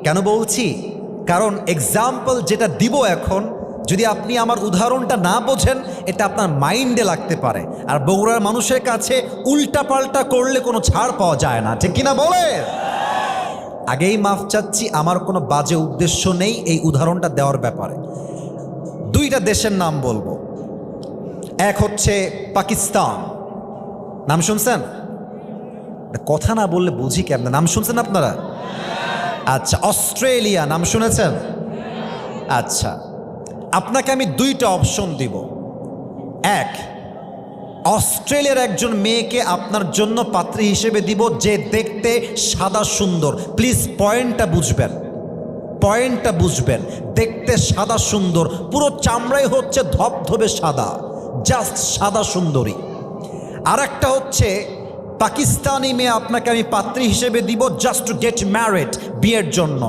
কেন বলছি? কারণ এক্সাম্পল যেটা দিব এখন, যদি আপনি আমার উদাহরণটা না বোঝেন, এটা আপনার মাইন্ডে লাগতে পারে। আর বগুড়ার মানুষের কাছে উল্টা পাল্টা করলে কোনো ছাড় পাওয়া যায় না, ঠিক কিনা বলে? আগেই মাফ চাচ্ছি, আমার কোনো বাজে উদ্দেশ্য নেই এই উদাহরণটা দেওয়ার ব্যাপারে। দুইটা দেশের নাম বলবো। এক হচ্ছে পাকিস্তান, নাম শুনছেন? কথা না বললে বুঝি কেমন, নাম শুনছেন আপনারা? আচ্ছা, অস্ট্রেলিয়া নাম শুনেছেন? আচ্ছা, আপনাকে আমি দুইটা অপশন দিব। এক, অস্ট্রেলিয়ার একজন মেয়েকে আপনার জন্য পাত্রী হিসেবে দিব যে দেখতে সাদা সুন্দর। প্লিজ পয়েন্টটা বুঝবেন, পয়েন্টটা বুঝবেন। দেখতে সাদা সুন্দর, পুরো চামড়াই হচ্ছে ধবধবে সাদা, জাস্ট সাদা সুন্দরী। আর একটা হচ্ছে পাকিস্তানি মেয়ে আপনাকে আমি পাত্রী হিসেবে দিব জাস্ট টু গেট ম্যারিড, বিয়ের জন্য।